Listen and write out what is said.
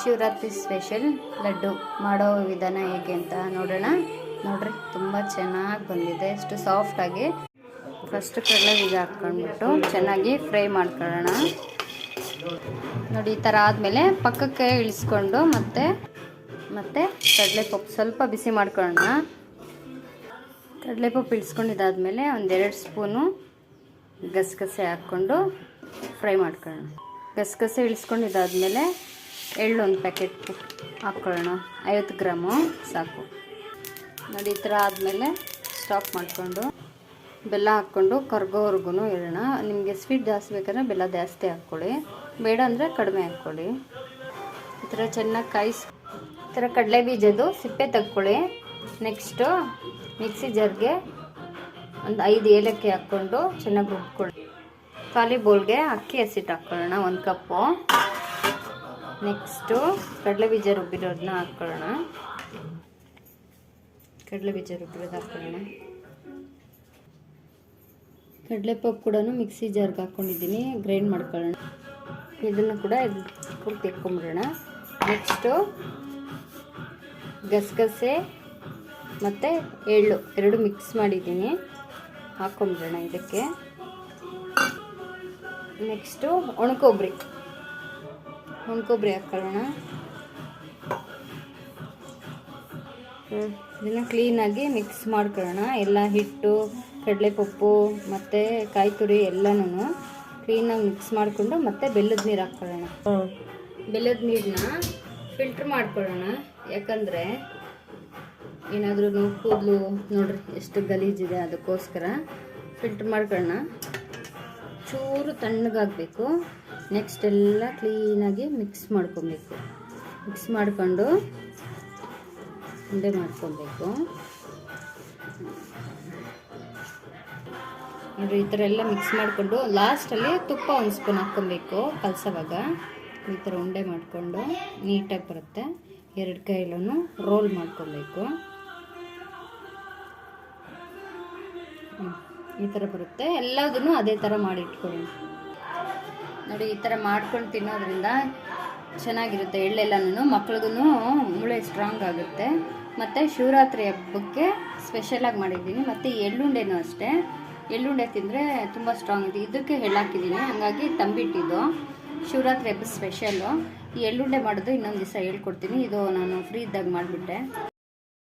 Shivaratri special laddu ಮಾಡೋ ವಿಧಾನ ಹೇಗೆ ಅಂತ ನೋಡೋಣ. ನೋಡ್ರಿ ತುಂಬ ಚೆನ್ನಾಗಿ ಬಂದಿದೆ, ಎಷ್ಟು ಸಾಫ್ಟಾಗಿ. ಫಸ್ಟ್ ಕಡಲೆ ಬೀಜ ಹಾಕ್ಕೊಂಡ್ಬಿಟ್ಟು ಚೆನ್ನಾಗಿ ಫ್ರೈ ಮಾಡ್ಕೊಳ್ಳೋಣ. ನೋಡಿ ಈ ಥರ ಆದಮೇಲೆ ಪಕ್ಕಕ್ಕೆ ಇಳಿಸ್ಕೊಂಡು ಮತ್ತೆ ಕಡಲೆಪಪ್ಪು ಸ್ವಲ್ಪ ಬಿಸಿ ಮಾಡ್ಕೊಳ್ಳೋಣ. ಕಡಲೆಪಪ್ಪು ಇಳಿಸ್ಕೊಂಡಿದ್ದಾದಮೇಲೆ ಒಂದೆರಡು ಸ್ಪೂನು ಗಸಗಸೆ ಹಾಕ್ಕೊಂಡು ಫ್ರೈ ಮಾಡ್ಕೊಳ್ಳೋಣ. ಗಸಗಸೆ ಇಳಿಸ್ಕೊಂಡಿದ್ದಾದಮೇಲೆ ಎಳ್ಳು ಒಂದು ಪ್ಯಾಕೆಟ್ ಹಾಕ್ಕೊಳ್ಳೋಣ, 50 ಗ್ರಾಮು ಸಾಕು. ನೋಡಿ ಈ ಥರ ಆದಮೇಲೆ ಸ್ಟಾಪ್ ಮಾಡಿಕೊಂಡು ಬೆಲ್ಲ ಹಾಕ್ಕೊಂಡು ಕರ್ಗೋವರೆಗೂ ಇರೋಣ. ನಿಮಗೆ ಸ್ವೀಟ್ ಜಾಸ್ತಿ ಬೇಕಂದರೆ ಬೆಲ್ಲ ಜಾಸ್ತಿ ಹಾಕ್ಕೊಳ್ಳಿ, ಬೇಡ ಅಂದರೆ ಕಡಿಮೆ ಹಾಕ್ಕೊಳ್ಳಿ. ಈ ಥರ ಚೆನ್ನಾಗಿ ಈ ಥರ ಕಡಲೆ ಬೀಜದ್ದು ಸಿಪ್ಪೆ ತೆಗ್ಕೊಳ್ಳಿ. ನೆಕ್ಸ್ಟು ಮಿಕ್ಸಿ ಜಾರ್ಗೆ ಒಂದು 5 ಏಲಕ್ಕಿ ಹಾಕ್ಕೊಂಡು ಚೆನ್ನಾಗಿ ರುಬ್ಕೊಳ್ಳಿ. ಖಾಲಿ ಬೌಲ್ಗೆ ಅಕ್ಕಿ ಹಸಿಟ್ಟು ಹಾಕ್ಕೊಳ್ಳೋಣ, 1 ಕಪ್ಪು. ನೆಕ್ಸ್ಟು ಕಡಲೆ ಬೀಜ ರುಬ್ಬಿರೋದನ್ನ ಹಾಕ್ಕೊಳ್ಳೋಣ. ಕಡಲೆ ಬೀಜ ರುಬ್ಬಿರೋದು ಹಾಕ್ಕೊಳ್ಳೋಣ. ಕಡಲೆಪಪ್ಪು ಕೂಡ ಮಿಕ್ಸಿ ಜಾರ್ಗೆ ಹಾಕ್ಕೊಂಡಿದ್ದೀನಿ, ಗ್ರೈಂಡ್ ಮಾಡ್ಕೊಳ್ಳೋಣ. ಇದನ್ನು ಕೂಡ ಪೂರ್ತಿ ಎತ್ಕೊಂಬಿಡೋಣ. ನೆಕ್ಸ್ಟು ಗಸಗಸೆ ಮತ್ತು ಎಳ್ಳು ಎರಡು ಮಿಕ್ಸ್ ಮಾಡಿದ್ದೀನಿ, ಹಾಕ್ಕೊಂಬಿಡೋಣ ಇದಕ್ಕೆ. ನೆಕ್ಸ್ಟು ಒಣಕೊಬ್ಬರಿ ಹಾಕ್ಕೊಳ್ಳೋಣ. ಇದನ್ನು ಕ್ಲೀನಾಗಿ ಮಿಕ್ಸ್ ಮಾಡ್ಕೊಳ್ಳೋಣ. ಎಲ್ಲ ಹಿಟ್ಟು, ಕಡಲೆಪಪ್ಪು ಮತ್ತು ಕಾಯಿ ತುರಿ ಎಲ್ಲನೂ ಕ್ಲೀನಾಗಿ ಮಿಕ್ಸ್ ಮಾಡಿಕೊಂಡು ಮತ್ತೆ ಬೆಲ್ಲದ ನೀರು ಹಾಕ್ಕೊಳ್ಳೋಣ. ಬೆಲ್ಲದ ನೀರನ್ನ ಫಿಲ್ಟ್ರ್ ಮಾಡ್ಕೊಳ್ಳೋಣ, ಯಾಕಂದರೆ ಏನಾದ್ರೂ ಕೂದಲು ನೋಡ್ರಿ ಎಷ್ಟು ಗಲೀಜಿದೆ, ಅದಕ್ಕೋಸ್ಕರ ಫಿಲ್ಟ್ರ್ ಮಾಡ್ಕೊಳ್ಳೋಣ. ಚೂರು ತಣ್ಣಗಾಗಬೇಕು. ನೆಕ್ಸ್ಟ್ ಎಲ್ಲ ಕ್ಲೀನಾಗಿ ಮಿಕ್ಸ್ ಮಾಡ್ಕೊಬೇಕು. ಮಿಕ್ಸ್ ಮಾಡಿಕೊಂಡು ಉಂಡೆ ಮಾಡ್ಕೊಬೇಕು. ನೋಡಿರಿ ಈ ಥರ ಎಲ್ಲ ಮಿಕ್ಸ್ ಮಾಡಿಕೊಂಡು ಲಾಸ್ಟಲ್ಲಿ ತುಪ್ಪ 1 ಸ್ಪೂನ್ ಹಾಕ್ಕೊಬೇಕು ಕಲಸೋವಾಗ. ಈ ಥರ ಉಂಡೆ ಮಾಡಿಕೊಂಡು ನೀಟಾಗಿ ಬರುತ್ತೆ. 2 ಕೈಲೂ ರೋಲ್ ಮಾಡ್ಕೊಬೇಕು. ಈ ಥರ ಬರುತ್ತೆ. ಎಲ್ಲದನ್ನು ಅದೇ ಥರ ಮಾಡಿ ಇಟ್ಕೊಳ್ಳಿ. ನೋಡಿ ಈ ಥರ ಮಾಡ್ಕೊಂಡು ತಿನ್ನೋದ್ರಿಂದ ಚೆನ್ನಾಗಿರುತ್ತೆ. ಎಳ್ಳೆಲ್ಲನೂ ಮಕ್ಳಿಗೂ ಮೂಳೆ ಸ್ಟ್ರಾಂಗ್ ಆಗುತ್ತೆ. ಮತ್ತು ಶಿವರಾತ್ರಿ ಹಬ್ಬಕ್ಕೆ ಸ್ಪೆಷಲಾಗಿ ಮಾಡಿದ್ದೀನಿ. ಮತ್ತು ಎಳ್ಳುಂಡೆನೂ ಅಷ್ಟೇ, ಎಳ್ಳುಂಡೆ ತಿಂದರೆ ತುಂಬ ಸ್ಟ್ರಾಂಗ್ ಇದೆ. ಇದಕ್ಕೆ ಹಾಕಿದ್ದೀನಿ, ಹಾಗಾಗಿ ತಂಬಿಟ್ಟಿದ್ದು ಶಿವರಾತ್ರಿ ಹಬ್ಬದ ಸ್ಪೆಷಲ್ಲು. ಈ ಎಳ್ಳುಂಡೆ ಮಾಡೋದು ಇನ್ನೊಂದು ದಿವಸ ಹೇಳ್ಕೊಡ್ತೀನಿ. ಇದು ನಾನು ಫ್ರೀ ಇದ್ದಾಗ ಮಾಡಿಬಿಟ್ಟೆ.